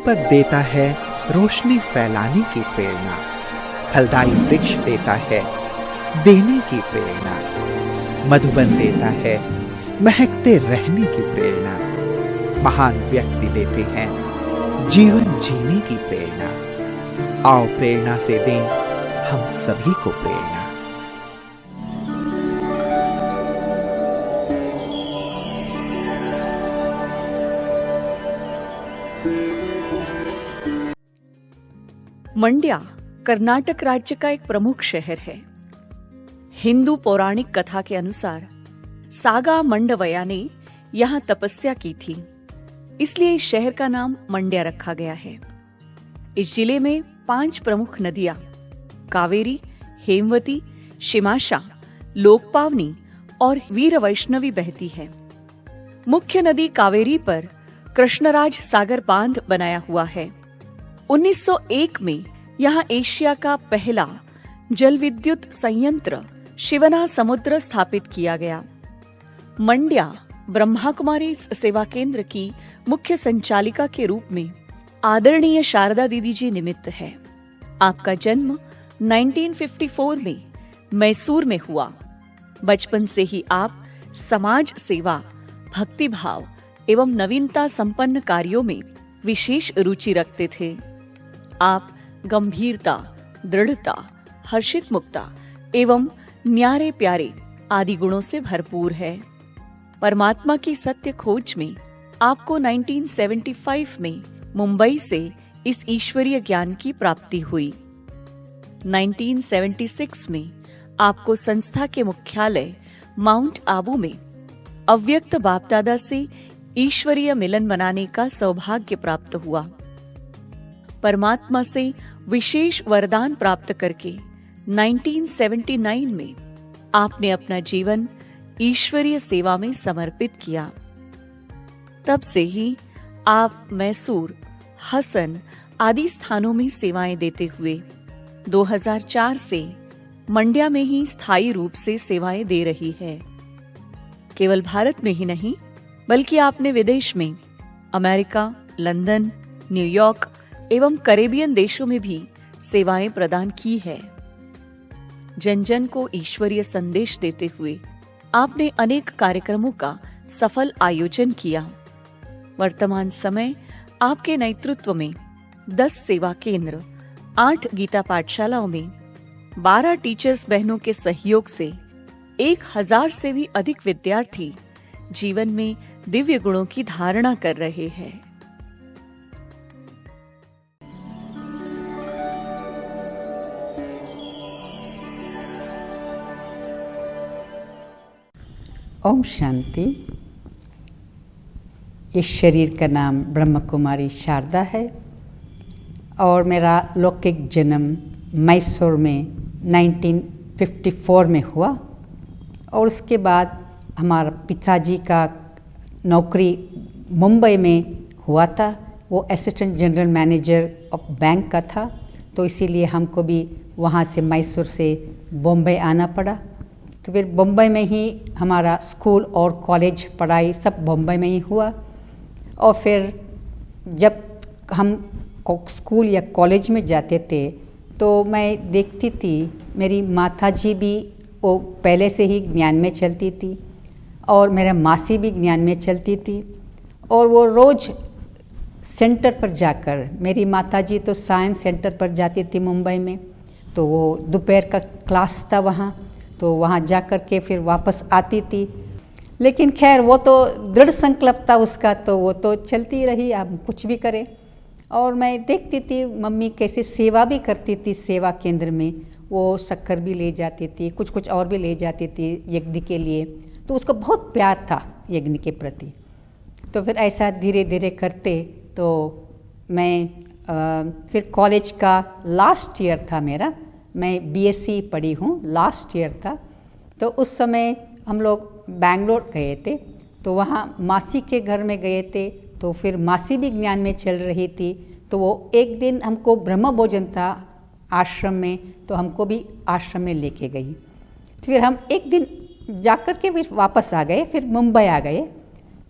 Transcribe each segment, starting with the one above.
दीपक देता है रोशनी फैलाने की प्रेरणा, फलदायी वृक्ष देता है देने की प्रेरणा, मधुबन देता है महकते रहने की प्रेरणा, महान व्यक्ति देते हैं जीवन जीने की प्रेरणा। आओ प्रेरणा से दें हम सभी को प्रेरणा। मंड्या कर्नाटक राज्य का एक प्रमुख शहर है। हिंदू पौराणिक कथा के अनुसार सागा मंडवया ने यहाँ तपस्या की थी, इसलिए इस शहर का नाम मंड्या रखा गया है। इस जिले में 5 प्रमुख नदियां कावेरी, हेमवती, शिमाशा, लोकपावनी और वीर वैष्णवी बहती है। मुख्य नदी कावेरी पर कृष्णराज सागर बांध बनाया हुआ है। 1901 में यहाँ एशिया का पहला जल विद्युत संयंत्र शिवना समुद्र स्थापित किया गया। मंड्या ब्रह्मा कुमारी सेवा केंद्र की मुख्य संचालिका के रूप में आदरणीय शारदा दीदी जी निमित्त है। आपका जन्म 1954 में मैसूर में हुआ। बचपन से ही आप समाज सेवा, भक्ति भाव एवं नवीनता संपन्न कार्यों में विशेष रुचि रखते थे। आप गंभीरता, दृढ़ता, हर्षित मुक्ता एवं न्यारे प्यारे आदि गुणों से भरपूर है। परमात्मा की सत्य खोज में आपको 1975 में मुंबई से इस ईश्वरीय ज्ञान की प्राप्ति हुई। 1976 में आपको संस्था के मुख्यालय माउंट आबू में अव्यक्त बाप दादा से ईश्वरीय मिलन मनाने का सौभाग्य प्राप्त हुआ। परमात्मा से विशेष वरदान प्राप्त करके 1979 में आपने अपना जीवन ईश्वरीय सेवा में समर्पित किया। तब से ही आप मैसूर, हसन आदि स्थानों में सेवाएं देते हुए 2004 से मंड्या में ही स्थायी रूप से सेवाएं दे रही है। केवल भारत में ही नहीं, बल्कि आपने विदेश में अमेरिका, लंदन, न्यूयॉर्क एवं कैरेबियन देशों में भी सेवाएं प्रदान की है। जन जन को ईश्वरीय संदेश देते हुए आपने अनेक कार्यक्रमों का सफल आयोजन किया। वर्तमान समय आपके नेतृत्व में 10 सेवा केंद्र, 8 गीता पाठशालाओं में 12 टीचर्स बहनों के सहयोग से 1000 से भी अधिक विद्यार्थी जीवन में दिव्य गुणों की धारणा कर रहे हैं। ओम शांति। इस शरीर का नाम ब्रह्म कुमारी शारदा है और मेरा लौकिक जन्म मैसूर में 1954 में हुआ और उसके बाद हमारा पिताजी का नौकरी मुंबई में हुआ था। वो assistant general manager of bank का था, तो इसीलिए हमको भी वहाँ से मैसूर से बॉम्बे आना पड़ा। तो फिर बॉम्बे में ही हमारा स्कूल और कॉलेज पढ़ाई सब बॉम्बे में ही हुआ। और फिर जब हम स्कूल या कॉलेज में जाते थे तो मैं देखती थी मेरी माताजी भी वो पहले से ही ज्ञान में चलती थी और मेरा मासी भी ज्ञान में चलती थी। और वो रोज़ सेंटर पर जाकर, मेरी माताजी तो साइंस सेंटर पर जाती थी मुंबई में, तो वो दोपहर का क्लास था वहाँ, तो वहाँ जा कर के फिर वापस आती थी। लेकिन खैर वो तो दृढ़ संकल्प था उसका, तो वो तो चलती रही, आप कुछ भी करें। और मैं देखती थी मम्मी कैसे सेवा भी करती थी सेवा केंद्र में। वो शक्कर भी ले जाती थी, कुछ कुछ और भी ले जाती थी यज्ञ के लिए, तो उसका बहुत प्यार था यज्ञ के प्रति। तो फिर ऐसा धीरे धीरे करते तो मैं फिर कॉलेज का लास्ट ईयर था मेरा, मैं बीएससी पढ़ी हूँ, लास्ट ईयर था। तो उस समय हम लोग बैंगलोर गए थे, तो वहाँ मासी के घर में गए थे। तो फिर मासी भी ज्ञान में चल रही थी, तो वो एक दिन हमको ब्रह्म भोजन था आश्रम में, तो हमको भी आश्रम में लेके गई। फिर हम एक दिन जाकर के फिर वापस आ गए, फिर मुंबई आ गए।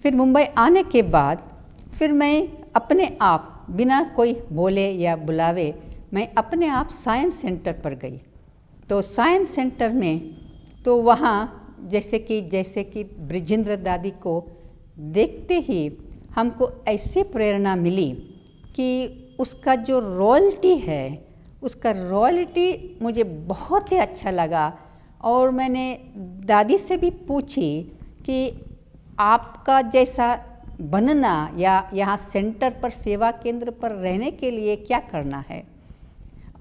फिर मुंबई आने के बाद फिर मैं अपने आप बिना कोई बोले या बुलावे मैं अपने आप साइंस सेंटर पर गई। तो साइंस सेंटर में तो वहाँ जैसे कि ब्रिजेंद्र दादी को देखते ही हमको ऐसी प्रेरणा मिली कि उसका जो रॉयल्टी है, उसका रॉयल्टी मुझे बहुत ही अच्छा लगा। और मैंने दादी से भी पूछी कि आपका जैसा बनना या यहाँ सेंटर पर सेवा केंद्र पर रहने के लिए क्या करना है।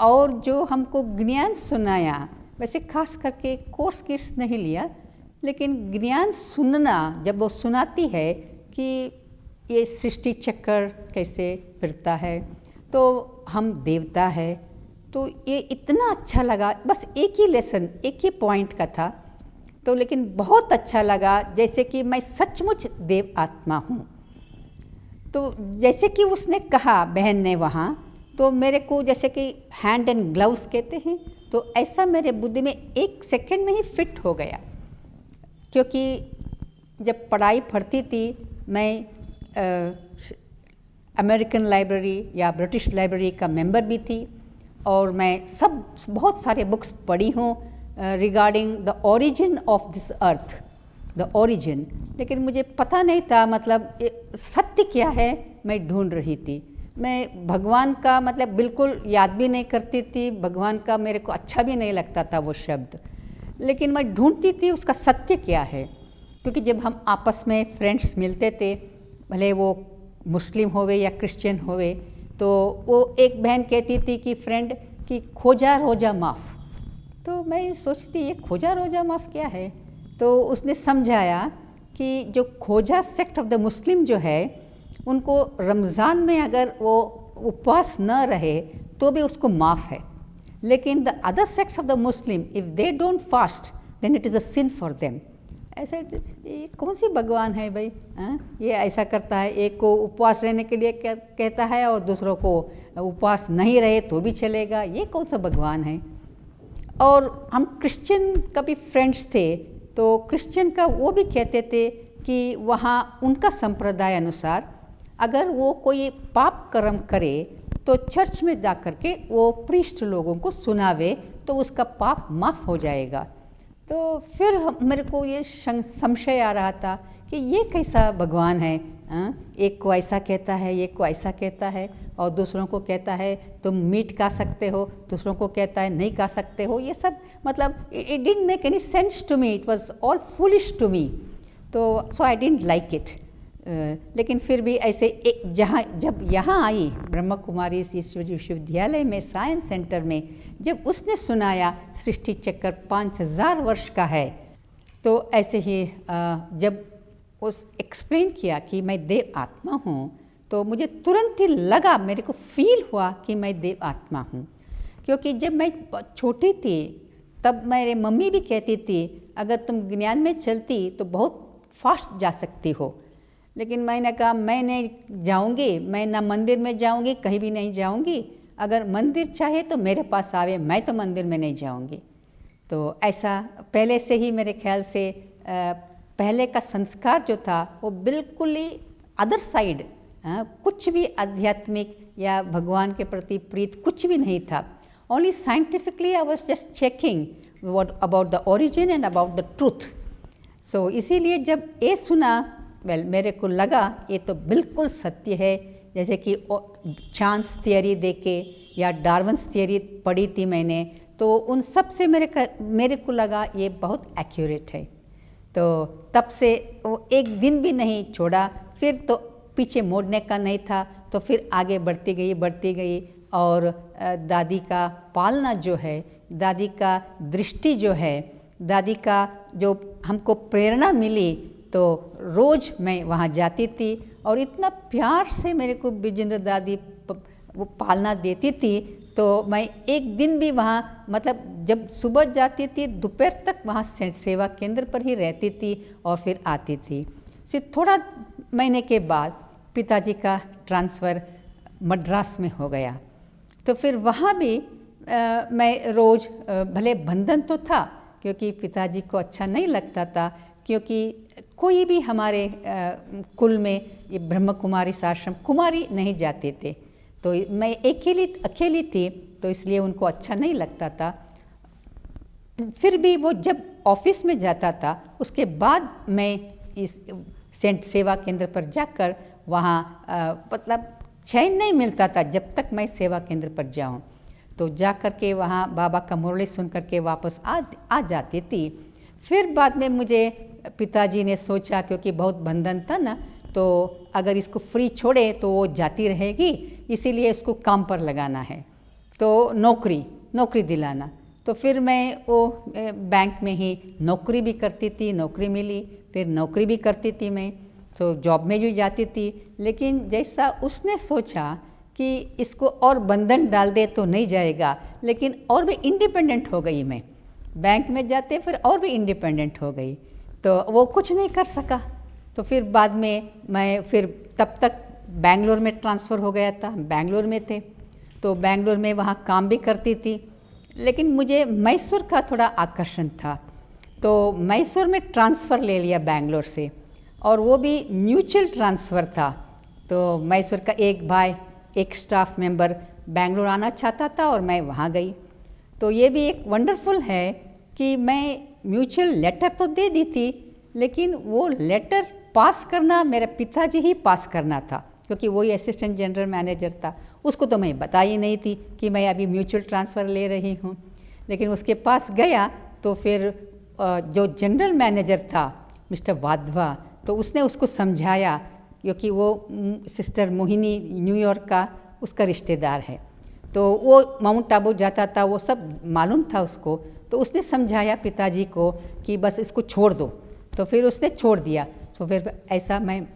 और जो हमको ज्ञान सुनाया, वैसे खास करके कोर्स किस नहीं लिया, लेकिन ज्ञान सुनना जब वो सुनाती है कि ये सृष्टि चक्र कैसे फिरता है, तो हम देवता है, तो ये इतना अच्छा लगा। बस एक ही लेसन, एक ही पॉइंट का था, तो लेकिन बहुत अच्छा लगा, जैसे कि मैं सचमुच देव आत्मा हूँ। तो जैसे कि उसने कहा बहन ने वहाँ, तो मेरे को जैसे कि हैंड एंड ग्लव्स कहते हैं, तो ऐसा मेरे बुद्धि में 1 सेकंड में ही फिट हो गया। क्योंकि जब पढ़ाई पढ़ती थी मैं अमेरिकन लाइब्रेरी या ब्रिटिश लाइब्रेरी का मेंबर भी थी, और मैं बहुत सारे बुक्स पढ़ी हूँ regarding the origin of this earth, the origin. लेकिन मुझे पता नहीं था मतलब सत्य क्या है, मैं ढूंढ रही थी। मैं भगवान का मतलब बिल्कुल याद भी नहीं करती थी, भगवान का मेरे को अच्छा भी नहीं लगता था वो शब्द, लेकिन मैं ढूंढती थी उसका सत्य क्या है। क्योंकि जब हम आपस में फ्रेंड्स मिलते थे, भले वो मुस्लिम होवे या क्रिश्चियन होवे, तो वो एक बहन कहती थी कि फ्रेंड कि खोजा रोजा माफ़। तो मैं सोचती ये खोजा रोजा माफ़ क्या है। तो उसने समझाया कि जो खोजा सेक्ट ऑफ द मुस्लिम जो है, उनको रमज़ान में अगर वो उपवास न रहे तो भी उसको माफ़ है, लेकिन the other sects of the Muslim if they don't fast then it is a sin for them. ऐसे ये कौन सी भगवान है भाई, ये ऐसा करता है, एक को उपवास रहने के लिए कहता है और दूसरों को उपवास नहीं रहे तो भी चलेगा, ये कौन सा भगवान है। और हम क्रिश्चियन का भी फ्रेंड्स थे, तो क्रिश्चियन का वो भी कहते थे कि वहाँ उनका संप्रदाय अनुसार अगर वो कोई पाप कर्म करे तो चर्च में जा कर के वो प्रीस्ट लोगों को सुनावे तो उसका पाप माफ़ हो जाएगा। तो फिर मेरे को ये संशय आ रहा था कि ये कैसा भगवान है, एक को ऐसा कहता है, एक को ऐसा कहता है, और दूसरों को कहता है तुम मीट खा सकते हो, दूसरों को कहता है नहीं खा सकते हो। ये सब मतलब it didn't make any sense to me, it was all foolish to me. तो so I didn't like it. लेकिन फिर भी ऐसे जब यहाँ आई ब्रह्म कुमारी विश्वविद्यालय में साइंस सेंटर में, जब उसने सुनाया सृष्टि चक्र 5000 वर्ष का है, तो ऐसे ही जब उस एक्सप्लेन किया कि मैं देव आत्मा हूँ, तो मुझे तुरंत ही लगा, मेरे को फील हुआ कि मैं देव आत्मा हूँ। क्योंकि जब मैं छोटी थी तब मेरे मम्मी भी कहती थी अगर तुम ज्ञान में चलती तो बहुत फास्ट जा सकती हो। लेकिन मैंने कहा मैं नहीं जाऊंगी, मैं ना मंदिर में जाऊंगी, कहीं भी नहीं जाऊंगी। अगर मंदिर चाहे तो मेरे पास आवे, मैं तो मंदिर में नहीं जाऊंगी। तो ऐसा पहले से ही मेरे ख्याल से पहले का संस्कार जो था वो बिल्कुल ही अदर साइड, कुछ भी आध्यात्मिक या भगवान के प्रति प्रीत कुछ भी नहीं था। Only scientifically I was just checking what about the origin and about the truth. So इसीलिए जब ये सुना, मेरे को लगा ये तो बिल्कुल सत्य है। जैसे कि चांस थियरी देके या डार्विन्स थियरी पढ़ी थी मैंने, तो उन सब से मेरे को लगा ये बहुत एक्यूरेट है। तो तब से वो एक दिन भी नहीं छोड़ा, फिर तो पीछे मोड़ने का नहीं था, तो फिर आगे बढ़ती गई। और दादी का पालना जो है, दादी का दृष्टि जो है, दादी का जो हमको प्रेरणा मिली, तो रोज़ मैं वहाँ जाती थी और इतना प्यार से मेरे को विजेंद्र दादी वो पालना देती थी। तो मैं एक दिन भी वहाँ मतलब जब सुबह जाती थी दोपहर तक वहाँ सेवा केंद्र पर ही रहती थी और फिर आती थी। सिर्फ थोड़ा महीने के बाद पिताजी का ट्रांसफ़र मद्रास में हो गया, तो फिर वहाँ भी मैं रोज़ भले बंधन तो था क्योंकि पिताजी को अच्छा नहीं लगता था, क्योंकि कोई भी हमारे कुल में ये ब्रह्म कुमारी आश्रम कुमारी नहीं जाते थे। तो मैं अकेली थी, तो इसलिए उनको अच्छा नहीं लगता था। फिर भी वो जब ऑफिस में जाता था, उसके बाद मैं इस सेंट सेवा केंद्र पर जाकर वहाँ मतलब चैन नहीं मिलता था जब तक मैं सेवा केंद्र पर जाऊँ। तो जा कर के वहाँ बाबा का मुरली सुन कर के वापस आ जाती थी। फिर बाद में मुझे पिताजी ने सोचा, क्योंकि बहुत बंधन था ना, तो अगर इसको फ्री छोड़े तो वो जाती रहेगी, इसीलिए उसको काम पर लगाना है, तो नौकरी दिलाना। तो फिर मैं वो बैंक में ही नौकरी भी करती थी, नौकरी मिली, फिर नौकरी भी करती थी मैं, तो जॉब में भी जाती थी। लेकिन जैसा उसने सोचा कि इसको और बंधन डाल दे तो नहीं जाएगा, लेकिन और भी इंडिपेंडेंट हो गई मैं, बैंक में जाते फिर और भी इंडिपेंडेंट हो गई, तो वो कुछ नहीं कर सका। तो फिर बाद में मैं फिर तब तक बेंगलोर में ट्रांसफ़र हो गया था, बेंगलोर में थे, तो बेंगलोर में वहाँ काम भी करती थी। लेकिन मुझे मैसूर का थोड़ा आकर्षण था, तो मैसूर में ट्रांसफ़र ले लिया बेंगलोर से, और वो भी म्यूचुअल ट्रांसफ़र था। तो मैसूर का एक भाई, एक स्टाफ मेंबर बेंगलोर आना चाहता था और मैं वहाँ गई। तो ये भी एक वंडरफुल है कि मैं म्यूचुअल लेटर तो दे दी थी, लेकिन वो लेटर पास करना मेरे पिताजी ही पास करना था, क्योंकि वही असिस्टेंट जनरल मैनेजर था। उसको तो मैं बताई नहीं थी कि मैं अभी म्यूचुअल ट्रांसफ़र ले रही हूँ। लेकिन उसके पास गया तो फिर जो जनरल मैनेजर था मिस्टर वाधवा, तो उसने उसको समझाया, क्योंकि वो सिस्टर मोहिनी न्यूयॉर्क का उसका रिश्तेदार है, तो वो माउंट आबू जाता था, वो सब मालूम था उसको। तो उसने समझाया पिताजी को कि बस इसको छोड़ दो, तो फिर उसने छोड़ दिया। तो फिर ऐसा मैं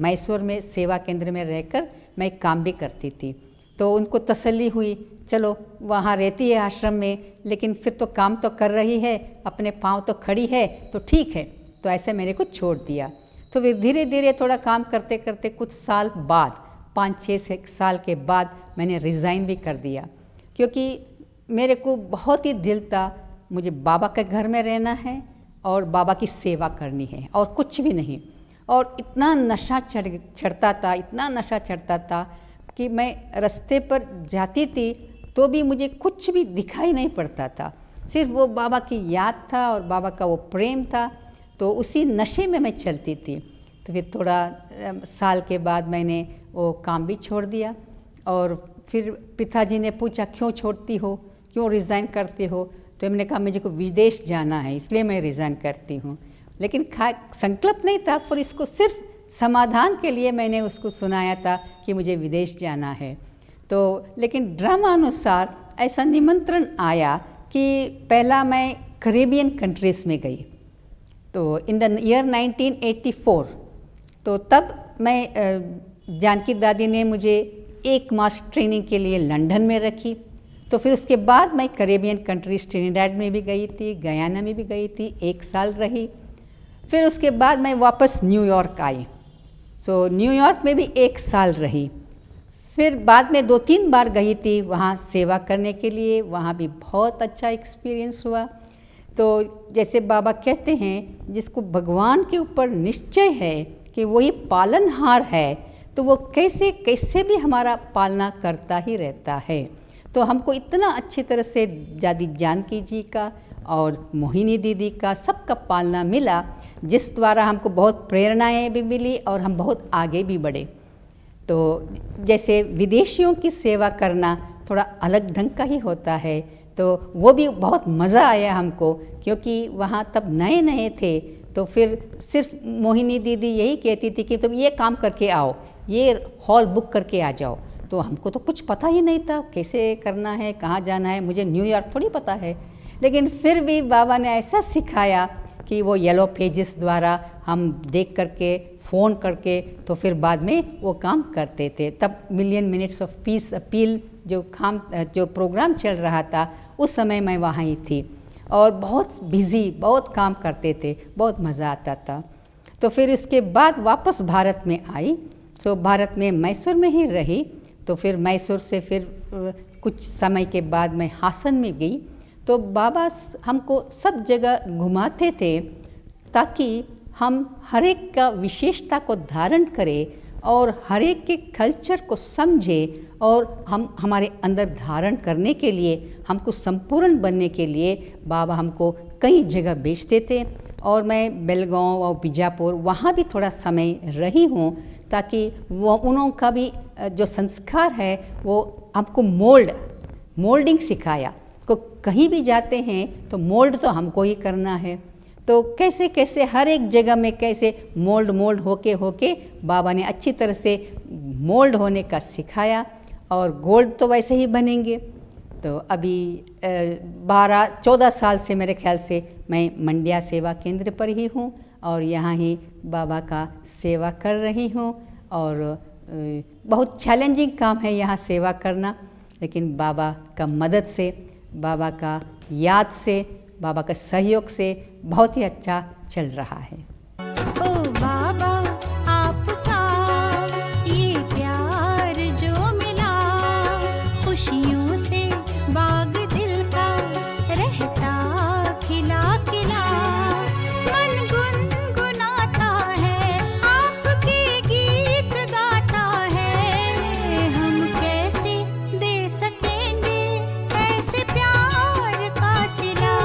मैसूर में सेवा केंद्र में रहकर मैं काम भी करती थी। तो उनको तसल्ली हुई, चलो वहाँ रहती है आश्रम में, लेकिन फिर तो काम तो कर रही है, अपने पाँव तो खड़ी है, तो ठीक है। तो ऐसे मेरे को छोड़ दिया। तो फिर धीरे धीरे थोड़ा काम करते करते कुछ साल बाद, 5-6 साल के बाद मैंने रिज़ाइन भी कर दिया, क्योंकि मेरे को बहुत ही दिल था, मुझे बाबा के घर में रहना है और बाबा की सेवा करनी है और कुछ भी नहीं। और इतना नशा चढ़ता था, इतना नशा चढ़ता था कि मैं रास्ते पर जाती थी तो भी मुझे कुछ भी दिखाई नहीं पड़ता था, सिर्फ वो बाबा की याद था और बाबा का वो प्रेम था। तो उसी नशे में मैं चलती थी। तो फिर थोड़ा साल के बाद मैंने वो काम भी छोड़ दिया, और फिर पिताजी ने पूछा क्यों छोड़ती हो, क्यों रिज़ाइन करती हो। तो मैंने कहा मुझे को विदेश जाना है, इसलिए मैं रिज़ाइन करती हूँ। लेकिन संकल्प नहीं था, फिर इसको सिर्फ समाधान के लिए मैंने उसको सुनाया था कि मुझे विदेश जाना है। तो लेकिन ड्रामा अनुसार ऐसा निमंत्रण आया कि पहला मैं कैरेबियन कंट्रीज़ में गई, तो इन द ईयर 1984। तो तब मैं जानकी दादी ने मुझे 1 मास ट्रेनिंग के लिए लंदन में रखी। तो फिर उसके बाद मैं कैरेबियन कंट्रीज ट्रिनिडाड में भी गई थी, गयाना में भी गई थी, 1 साल रही। फिर उसके बाद मैं वापस न्यूयॉर्क आई, सो न्यूयॉर्क में भी 1 साल रही। फिर बाद में 2-3 बार गई थी वहाँ सेवा करने के लिए, वहाँ भी बहुत अच्छा एक्सपीरियंस हुआ। तो जैसे बाबा कहते हैं, जिसको भगवान के ऊपर निश्चय है कि वही पालनहार है, तो वो कैसे कैसे भी हमारा पालना करता ही रहता है। तो हमको इतना अच्छी तरह से दादी जानकी जी का और मोहिनी दीदी का सबका पालना मिला, जिस द्वारा हमको बहुत प्रेरणाएं भी मिली और हम बहुत आगे भी बढ़े। तो जैसे विदेशियों की सेवा करना थोड़ा अलग ढंग का ही होता है, तो वो भी बहुत मज़ा आया हमको, क्योंकि वहाँ तब नए नए थे। तो फिर सिर्फ मोहिनी दीदी यही कहती थी कि तुम ये काम करके आओ, ये हॉल बुक करके आ जाओ। तो हमको तो कुछ पता ही नहीं था कैसे करना है, कहाँ जाना है, मुझे न्यूयॉर्क थोड़ी पता है। लेकिन फिर भी बाबा ने ऐसा सिखाया कि वो येलो पेजेस द्वारा हम देख करके, फ़ोन करके, तो फिर बाद में वो काम करते थे। तब million minutes of peace appeal जो प्रोग्राम चल रहा था, उस समय मैं वहाँ ही थी और बहुत बिज़ी, बहुत काम करते थे, बहुत मज़ा आता था। तो फिर इसके बाद वापस भारत में आई, सो भारत में मैसूर में ही रही। तो फिर मैसूर से फिर कुछ समय के बाद मैं हासन में गई। तो बाबा हमको सब जगह घुमाते थे ताकि हम हर एक का विशेषता को धारण करें और हर एक के कल्चर को समझे और हम हमारे अंदर धारण करने के लिए, हमको संपूर्ण बनने के लिए बाबा हमको कई जगह भेजते थे। और मैं बेलगांव और बीजापुर वहाँ भी थोड़ा समय रही हूँ, ताकि वो उन्हों का भी जो संस्कार है वो हमको मोल्डिंग सिखाया। को कहीं भी जाते हैं तो मोल्ड तो हमको ही करना है। तो कैसे कैसे हर एक जगह में कैसे मोल्ड होके बाबा ने अच्छी तरह से मोल्ड होने का सिखाया, और गोल्ड तो वैसे ही बनेंगे। तो अभी 12-14 साल से मेरे ख्याल से मैं मंडिया सेवा केंद्र पर ही हूँ और यहाँ ही बाबा का सेवा कर रही हूँ। और बहुत चैलेंजिंग काम है यहाँ सेवा करना, लेकिन बाबा का मदद से, बाबा का याद से, बाबा का सहयोग से बहुत ही अच्छा चल रहा है। ओ बाबा आपका ये प्यार जो मिला, खुशियों से बाग दिल का रहता खिला खिला, मन गुनगुनाता है आपके गीत गाता है। हम कैसे दे सकेंगे ऐसे प्यार का सिला,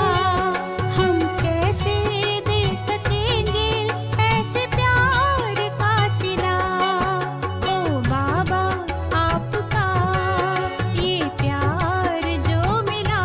हम कैसे दे सकेंगे ऐसे प्यार का सिला। ओ बाबा आपका ये प्यार जो मिला।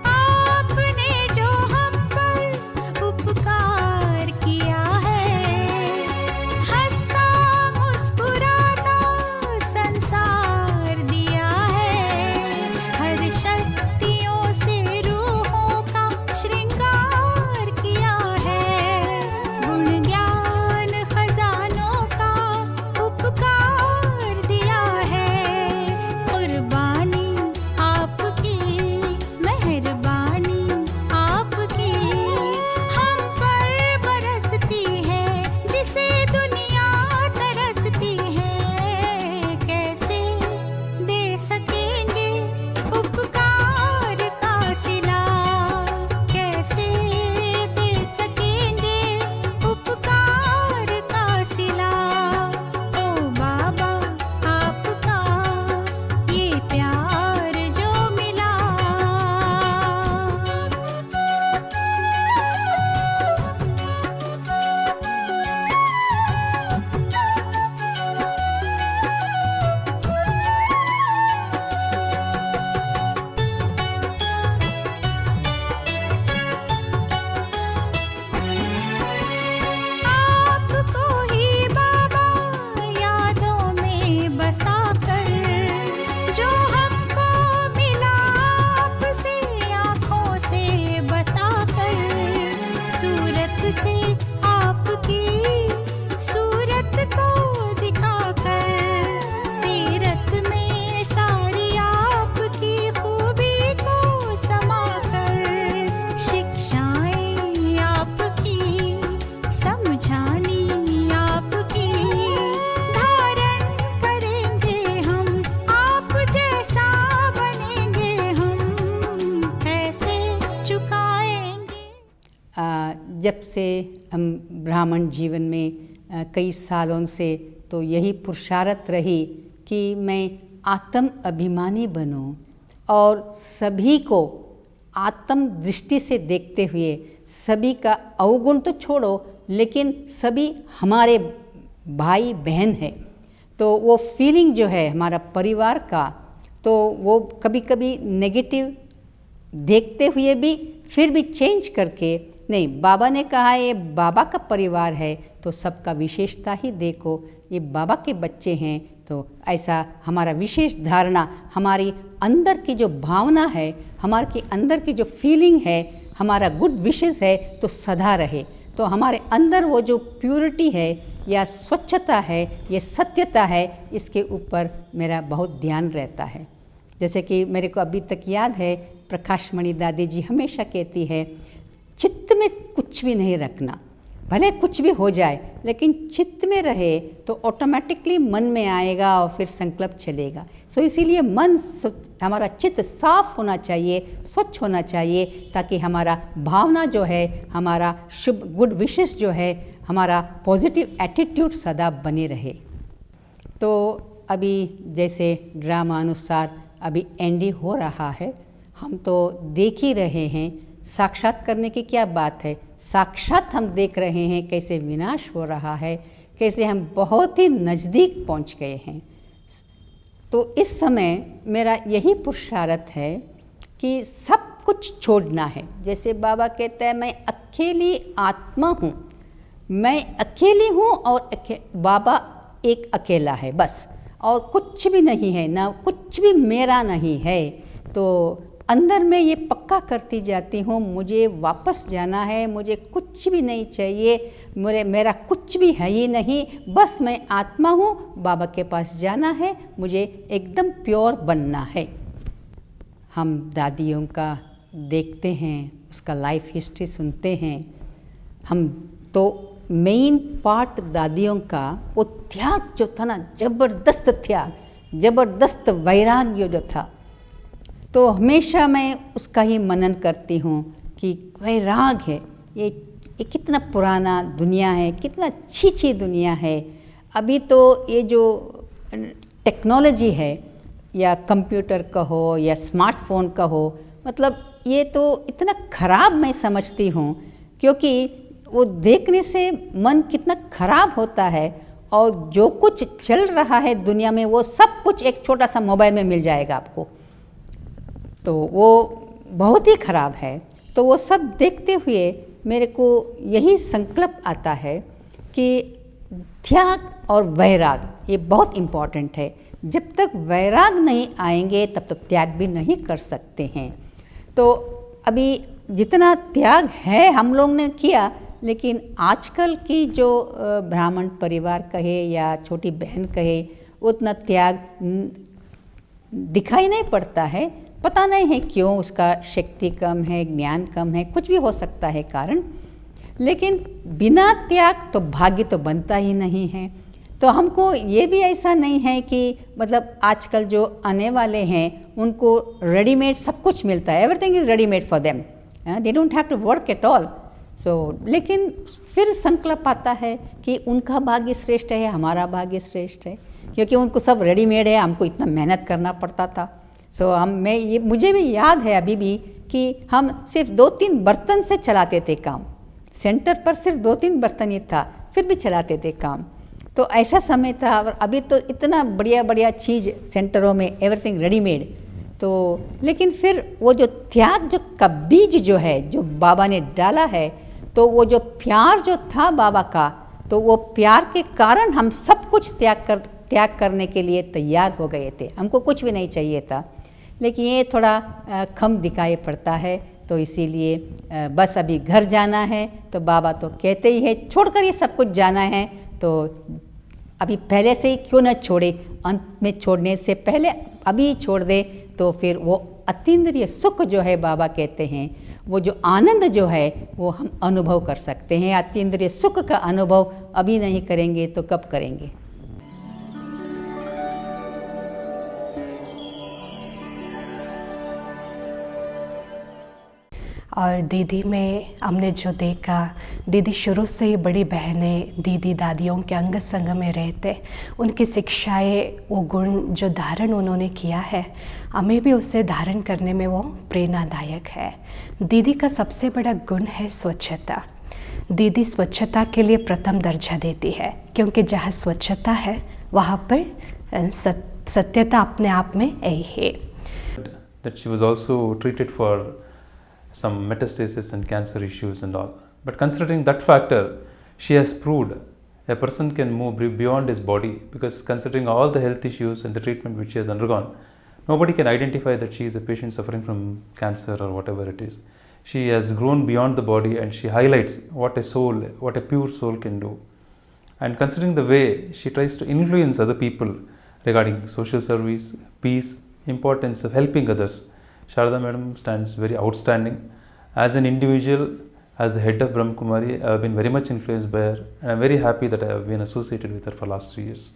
आपने जो हम पर उपकार किया है, हंसता मुस्कुराता संसार दिया है। हर शक्तियों से रूहों का श्रृंगार किया है, गुण ज्ञान खजानों का उपकार दिया है। कुर्बानी आपकी, मेहरबानी आपकी हम पर बरसती है, जिसे दुनिया तरसती है। कैसे दे सकेंगे उपकार का सिला, कैसे दे सकेंगे उपकार का सिला। ओ बाबा आपका ये प्यार जो मिला। आपको ही बाबा यादों में बसा कर, जो हमको मिला आपसे आँखों से बता कर, सूरत से आपकी सूरत को दिखा कर, सीरत में सारी आपकी खूबी को समा कर, शिक्षाएं आपकी समझानी आपकी धारण करेंगे हम, आप जैसा बनेंगे हम, कैसे चुकाएंगे। जब से हम ब्राह्मण जीवन में कई सालों से तो यही पुरुषार्थ रही कि मैं आत्म अभिमानी बनूं और सभी को आत्म दृष्टि से देखते हुए, सभी का अवगुण तो छोड़ो लेकिन सभी हमारे भाई बहन है। तो वो फीलिंग जो है हमारा परिवार का, तो वो कभी कभी नेगेटिव देखते हुए भी फिर भी चेंज करके, नहीं बाबा ने कहा ये बाबा का परिवार है तो सबका विशेषता ही देखो, ये बाबा के बच्चे हैं। तो ऐसा हमारा विशेष धारणा, हमारी अंदर की जो भावना है, हमारे के अंदर की जो फीलिंग है, हमारा गुड विशेस है तो सदा रहे। तो हमारे अंदर वो जो प्योरिटी है, या स्वच्छता है, ये सत्यता है, इसके ऊपर मेरा बहुत ध्यान रहता है। जैसे कि मेरे को अभी तक याद है, प्रकाशमणि दादी जी हमेशा कहती है, चित्त में कुछ भी नहीं रखना, भले कुछ भी हो जाए लेकिन चित्त में रहे तो ऑटोमेटिकली मन में आएगा और फिर संकल्प चलेगा। सो इसीलिए हमारा चित्त साफ होना चाहिए, स्वच्छ होना चाहिए, ताकि हमारा भावना जो है, हमारा शुभ गुड विशेष जो है, हमारा पॉजिटिव एटीट्यूड सदा बने रहे। तो अभी जैसे ड्रामा अनुसार अभी एंडी हो रहा है, हम तो देख ही रहे हैं, साक्षात करने की क्या बात है, साक्षात हम देख रहे हैं कैसे विनाश हो रहा है, कैसे हम बहुत ही नज़दीक पहुंच गए हैं। तो इस समय मेरा यही पुरुषार्थ है कि सब कुछ छोड़ना है। जैसे बाबा कहते हैं, मैं अकेली आत्मा हूँ, मैं अकेली हूँ और बाबा एक अकेला है बस, और कुछ भी नहीं है, ना कुछ भी मेरा नहीं है। तो अंदर में ये पक्का करती जाती हूँ, मुझे वापस जाना है, मुझे कुछ भी नहीं चाहिए, मेरा कुछ भी है ही नहीं, बस मैं आत्मा हूँ, बाबा के पास जाना है, मुझे एकदम प्योर बनना है। हम दादियों का देखते हैं, उसका लाइफ हिस्ट्री सुनते हैं, हम तो मेन पार्ट दादियों का वो त्याग जो था ना, ज़बरदस्त त्याग, ज़बरदस्त वैराग्य जो था, तो हमेशा मैं उसका ही मनन करती हूँ कि वैराग है, ये कितना पुराना दुनिया है, कितना अच्छी दुनिया है। अभी तो ये जो टेक्नोलॉजी है, या कंप्यूटर कहो या स्मार्टफोन कहो, मतलब ये तो इतना ख़राब मैं समझती हूँ, क्योंकि वो देखने से मन कितना ख़राब होता है, और जो कुछ चल रहा है दुनिया में वो सब कुछ एक छोटा सा मोबाइल में मिल जाएगा आपको, तो वो बहुत ही ख़राब है। तो वो सब देखते हुए मेरे को यही संकल्प आता है कि त्याग और वैराग ये बहुत इम्पॉर्टेंट है। जब तक वैराग नहीं आएंगे तब तक त्याग भी नहीं कर सकते हैं। तो अभी जितना त्याग है हम लोग ने किया, लेकिन आजकल की जो ब्राह्मण परिवार कहे या छोटी बहन कहे, उतना त्याग दिखाई नहीं पड़ता है। पता नहीं है क्यों, उसका शक्ति कम है, ज्ञान कम है, कुछ भी हो सकता है कारण, लेकिन बिना त्याग तो भाग्य तो बनता ही नहीं है। तो हमको ये भी ऐसा नहीं है कि मतलब आजकल जो आने वाले हैं उनको रेडीमेड सब कुछ मिलता है, everything is readymade for them, they don't have to work at all. So लेकिन फिर संकल्प आता है कि उनका भाग्य श्रेष्ठ है, हमारा भाग्य श्रेष्ठ है, क्योंकि उनको सब रेडीमेड है, हमको इतना मेहनत करना पड़ता था। मुझे भी याद है अभी भी कि हम सिर्फ 2-3 बर्तन से चलाते थे काम, सेंटर पर सिर्फ 2-3 बर्तन ही था, फिर भी चलाते थे काम। तो ऐसा समय था, और अभी तो इतना बढ़िया बढ़िया चीज़ सेंटरों में, एवरीथिंग रेडीमेड। तो लेकिन फिर वो जो त्याग जो का बीज जो है, जो बाबा ने डाला है, तो वो जो प्यार जो था बाबा का, तो वो प्यार के कारण हम सब कुछ त्याग करने के लिए तैयार हो गए थे। हमको कुछ भी नहीं चाहिए था, लेकिन ये थोड़ा कम दिखाई पड़ता है। तो इसीलिए बस अभी घर जाना है, तो बाबा तो कहते ही है छोड़कर ये सब कुछ जाना है, तो अभी पहले से ही क्यों न छोड़े, अंत में छोड़ने से पहले अभी छोड़ दे, तो फिर वो अतीन्द्रिय सुख जो है, बाबा कहते हैं वो जो आनंद जो है वो हम अनुभव कर सकते हैं। अतीन्द्रिय सुख का अनुभव अभी नहीं करेंगे तो कब करेंगे। और दीदी में हमने जो देखा, दीदी शुरू से ही बड़ी बहनें दीदी दादियों के अंग संग में रहते, उनकी शिक्षाएं, वो गुण जो धारण उन्होंने किया है, हमें भी उससे धारण करने में वो प्रेरणादायक है। दीदी का सबसे बड़ा गुण है स्वच्छता। दीदी स्वच्छता के लिए प्रथम दर्जा देती है, क्योंकि जहाँ स्वच्छता है वहाँ पर सत्यता अपने आप में यही है। That she was also treated for some metastasis and cancer issues and all. But considering that factor, she has proved a person can move beyond his body, because considering all the health issues and the treatment which she has undergone, nobody can identify that she is a patient suffering from cancer or whatever it is. She has grown beyond the body, and she highlights what a soul, what a pure soul can do. And considering the way she tries to influence other people regarding social service, peace, importance of helping others, Sharda Madam stands very outstanding. As an individual, as the head of Brahma Kumari, I have been very much influenced by her, and I am very happy that I have been associated with her for last 3 years.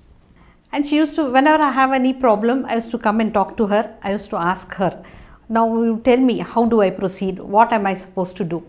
And she used to, whenever I have any problem, I used to come and talk to her. I used to ask her, now you tell me, how do I proceed? What am I supposed to do?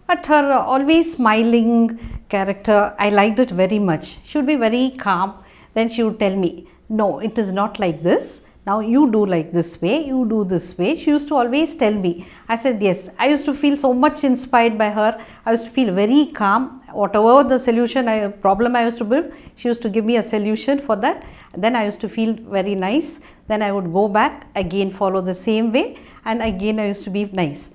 But her always smiling character, I liked it very much. She would be very calm. Then she would tell me, no, it is not like this. Now you do like this way, you do this way. She used to always tell me. I said yes. I used to feel so much inspired by her. I used to feel very calm. Whatever the solution, problem I used to bring, she used to give me a solution for that. Then I used to feel very nice. Then I would go back, again follow the same way, and again I used to be nice.